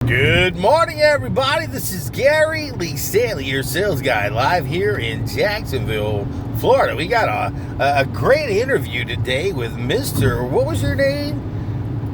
Good morning, everybody. This is Gary Lee Stanley, your sales guy, live here in Jacksonville, Florida. We got a great interview today with Mr. What was your name?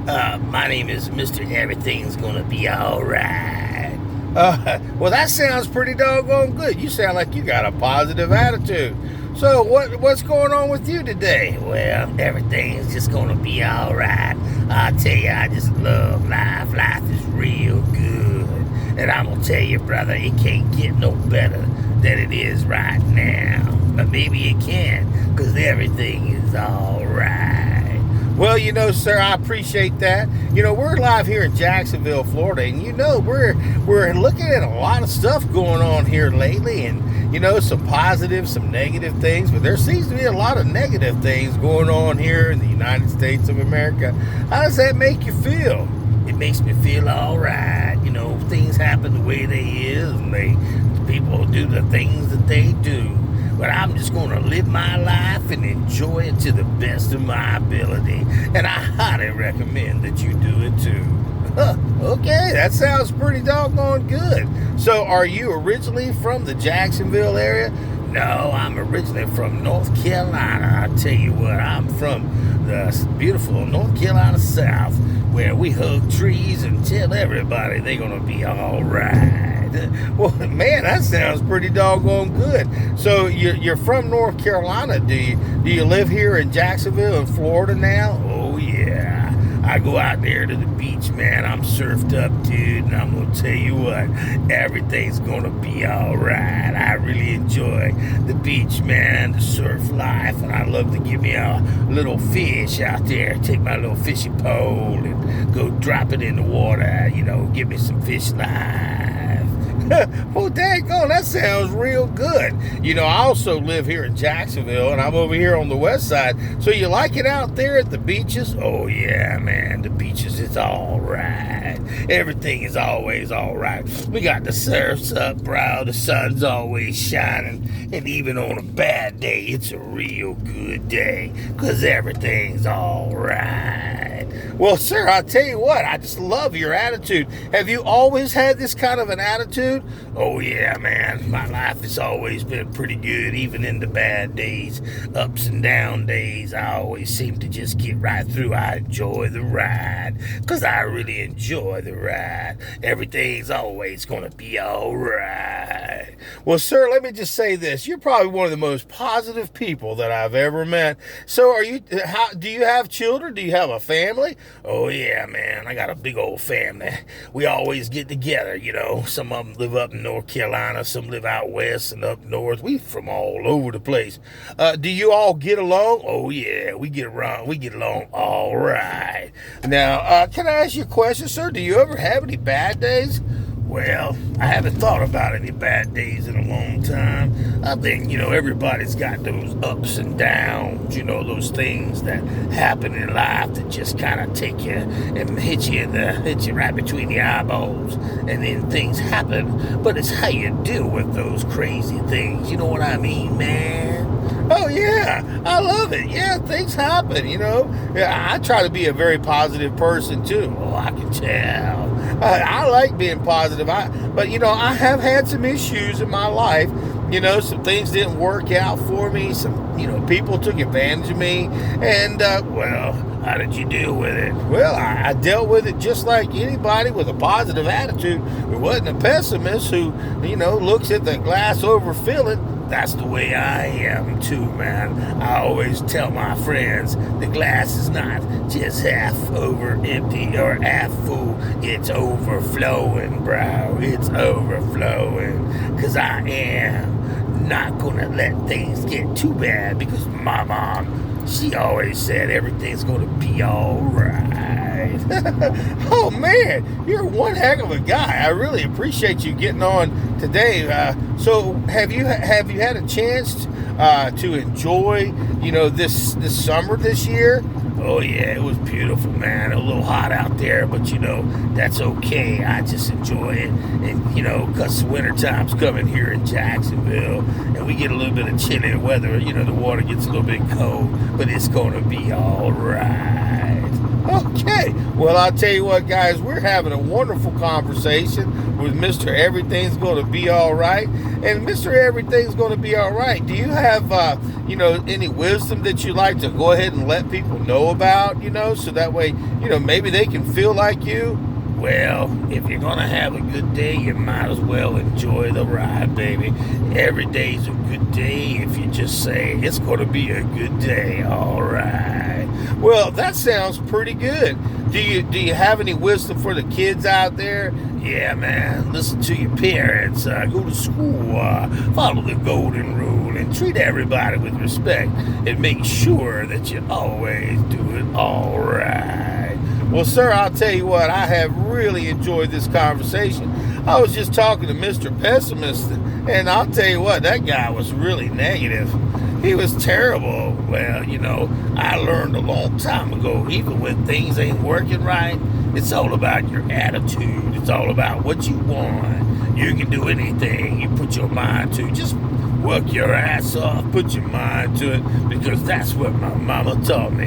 My name is Mr. Everything's Gonna Be Alright. Well, that sounds pretty doggone good. You sound like you got a positive attitude. So what's going on with you today? Well, everything's just gonna be alright. I tell you, I just love life. Life is real good. And I'm gonna tell you, brother, it can't get no better than it is right now. But maybe it can, because everything is alright. Well, sir, I appreciate that. We're live here in Jacksonville, Florida, and we're looking at a lot of stuff going on here lately, and some positive, some negative things, but there seems to be a lot of negative things going on here in the United States of America. How does that make you feel? It makes me feel alright. Things happen the way they is, and people do the things that they do. But I'm just going to live my life and enjoy it to the best of my ability. And I highly recommend that you do it too. Okay, that sounds pretty doggone good. So are you originally from the Jacksonville area? No, I'm originally from North Carolina. I tell you what, I'm from the beautiful North Carolina South, where we hug trees and tell everybody they're going to be all right. Well, man, that sounds pretty doggone good. So you're from North Carolina. Do you live here in Jacksonville in Florida now? Oh, yeah. I go out there to the beach, man. I'm surfed up, dude, and I'm going to tell you what, everything's going to be all right. I really enjoy the beach, man, the surf life, and I love to get me a little fish out there, take my little fishing pole and go drop it in the water, give me some fish life. Well, daggone, that sounds real good. I also live here in Jacksonville, and I'm over here on the west side. So you like it out there at the beaches? Oh, yeah, man. The beaches is all right. Everything is always all right. We got the surfs up, bro. The sun's always shining. And even on a bad day, it's a real good day, because everything's all right. Well, sir, I'll tell you what, I just love your attitude. Have you always had this kind of an attitude? Oh, yeah, man. My life has always been pretty good, even in the bad days, ups and down days. I always seem to just get right through. I enjoy the ride, because I really enjoy the ride. Everything's always going to be all right. Well, sir, let me just say this. You're probably one of the most positive people that I've ever met. So do you have children? Do you have a family? Oh, yeah, man. I got a big old family. We always get together, Some of them live up in North Carolina. Some live out west and up north. We from all over the place. Do you all get along? Oh, yeah. We get along all right. Now, can I ask you a question, sir? Do you ever have any bad days? Well, I haven't thought about any bad days in a long time. I think, everybody's got those ups and downs, those things that happen in life that just kind of take you and hit you right between the eyeballs, and then things happen. But it's how you deal with those crazy things. You know what I mean, man? Oh, yeah, I love it. Yeah, things happen, Yeah, I try to be a very positive person, too. Oh, I can tell. I like being positive. But I have had some issues in my life. Some things didn't work out for me. Some, people took advantage of me. And, well, how did you deal with it? Well, I dealt with it just like anybody with a positive attitude who wasn't a pessimist who, looks at the glass overfilling. That's the way I am too, man. I always tell my friends the glass is not just half over empty or half full. It's overflowing, bro. It's overflowing. 'Cause I am not gonna let things get too bad, because my mom, she always said everything's gonna be all right. Oh, man, you're one heck of a guy. I really appreciate you getting on today. So have you had a chance to enjoy, this summer this year? Oh, yeah, it was beautiful, man. A little hot out there, but, that's okay. I just enjoy it. And, because wintertime's coming here in Jacksonville, and we get a little bit of chilly weather. The water gets a little bit cold, but it's going to be all right. Okay. Well, I'll tell you what, guys, we're having a wonderful conversation with Mr. Everything's Going to Be All Right. And Mr. Everything's Going to Be All Right, do you have, any wisdom that you'd like to go ahead and let people know about, so that way, maybe they can feel like you? Well, if you're gonna have a good day, you might as well enjoy the ride, baby. Every day's a good day if you just say it's gonna be a good day, all right. Well, that sounds pretty good. Do you have any wisdom for the kids out there? Yeah, man, listen to your parents, go to school, follow the golden rule, and treat everybody with respect, and make sure that you always do it all right. Well, sir, I'll tell you what, I have really enjoyed this conversation. I was just talking to Mr. Pessimist, and I'll tell you what, that guy was really negative. He was terrible. Well, I learned a long time ago, even when things ain't working right, it's all about your attitude. It's all about what you want. You can do anything you put your mind to. Just work your ass off, put your mind to it, because that's what my mama taught me.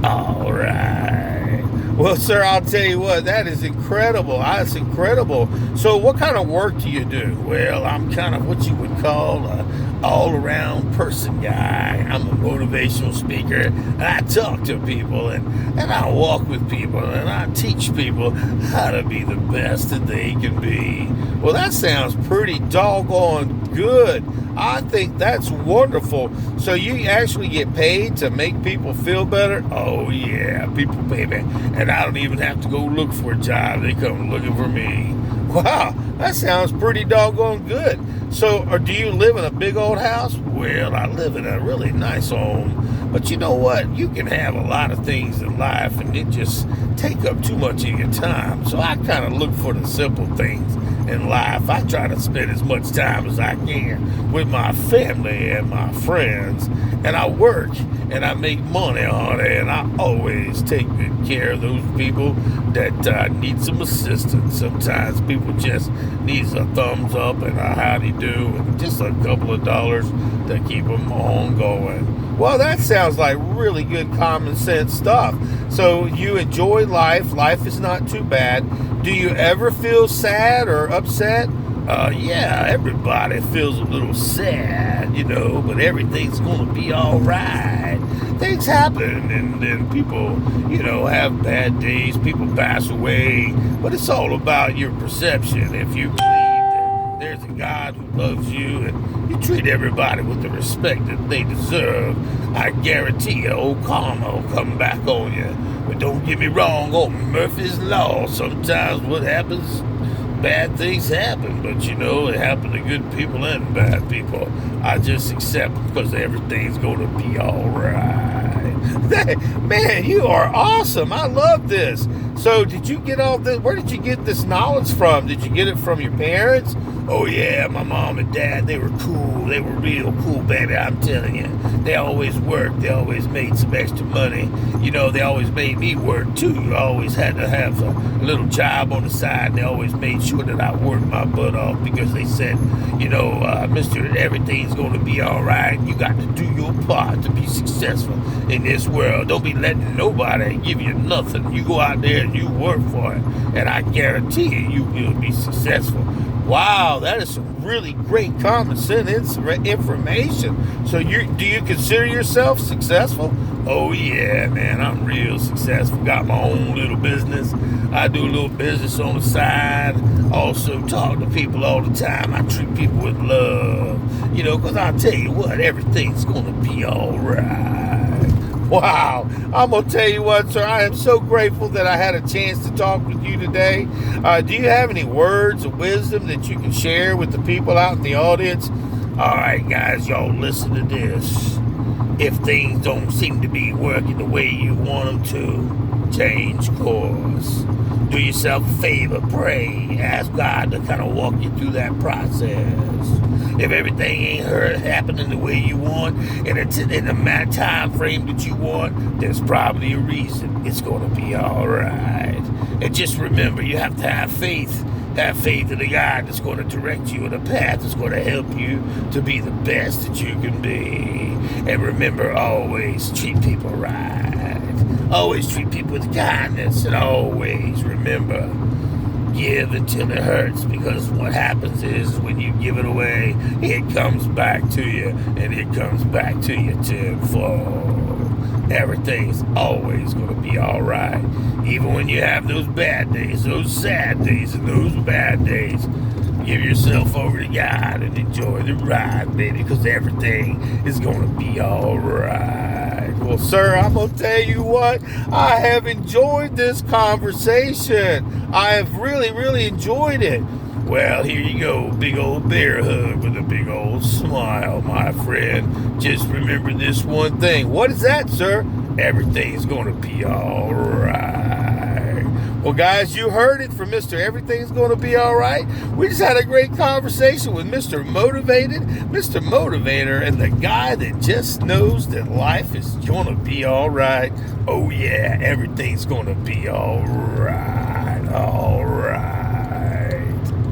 All right. Well, sir, I'll tell you what, that is incredible. That's incredible. So what kind of work do you do? Well, I'm kind of what you would call an all-around person guy. I'm a motivational speaker. I talk to people, and I walk with people, and I teach people how to be the best that they can be. Well, that sounds pretty doggone good. I think that's wonderful. So you actually get paid to make people feel better? Oh, yeah, people pay me. And I don't even have to go look for a job. They come looking for me. Wow, that sounds pretty doggone good. So, or do you live in a big old house? Well, I live in a really nice home. But you know what? You can have a lot of things in life, and it just take up too much of your time. So I kind of look for the simple things in life. I try to spend as much time as I can with my family and my friends, and I work and I make money on it, and I always take good care of those people that need some assistance. Sometimes people just need a thumbs up and a howdy do and just a couple of dollars to keep them on going. Well, that sounds like really good common sense stuff. So you enjoy life. Life is not too bad. Do you ever feel sad or upset? Yeah, everybody feels a little sad, but everything's going to be all right. Things happen, and people, have bad days. People pass away, but it's all about your perception. If you believe that there's a God who loves you and you treat everybody with the respect that they deserve, I guarantee you, old karma will come back on you. But don't get me wrong, old Murphy's Law, sometimes what happens, bad things happen, but it happened to good people and bad people. I just accept it because everything's going to be all right. Man, you are awesome. I love this. So did you get all this? Where did you get this knowledge from? Did you get it from your parents? Oh, yeah, my mom and dad, they were cool. They were real cool, baby, I'm telling you. They always worked. They always made some extra money. They always made me work, too. I always had to have a little job on the side. And they always made sure that I worked my butt off because they said, Mr. Everything's going to be all right. You got to do your part to be successful in this world. Don't be letting nobody give you nothing. You go out there and you work for it. And I guarantee you will be successful. Wow, that is some really great common sense information. So do you consider yourself successful? Oh, yeah, man, I'm real successful. Got my own little business. I do a little business on the side. Also talk to people all the time. I treat people with love. Because I'll tell you what, everything's going to be all right. Wow. I'm going to tell you what, sir, I am so grateful that I had a chance to talk with you today. Do you have any words of wisdom that you can share with the people out in the audience? All right, guys, y'all listen to this. If things don't seem to be working the way you want them to, change course. Do yourself a favor, pray, ask God to kind of walk you through that process. If everything ain't happening the way you want, and it's in the time frame that you want, there's probably a reason. It's going to be all right. And just remember, you have to have faith. Have faith in the God that's going to direct you in a path that's going to help you to be the best that you can be. And remember, always treat people right. Always treat people with kindness, and always remember, give until it hurts, because what happens is when you give it away, it comes back to you, and it comes back to you tenfold. Everything's always going to be all right. Even when you have those bad days, those sad days, and those bad days, give yourself over to God and enjoy the ride, baby, because everything is going to be all right. Well, sir, I'm going to tell you what, I have enjoyed this conversation. I have really, really enjoyed it. Well, here you go, big old bear hug with a big old smile, my friend. Just remember this one thing. What is that, sir? Everything's going to be all right. Well, guys, you heard it from Mr. Everything's Going to Be All Right. We just had a great conversation with Mr. Motivated, Mr. Motivator, and the guy that just knows that life is going to be all right. Oh, yeah, everything's going to be all right.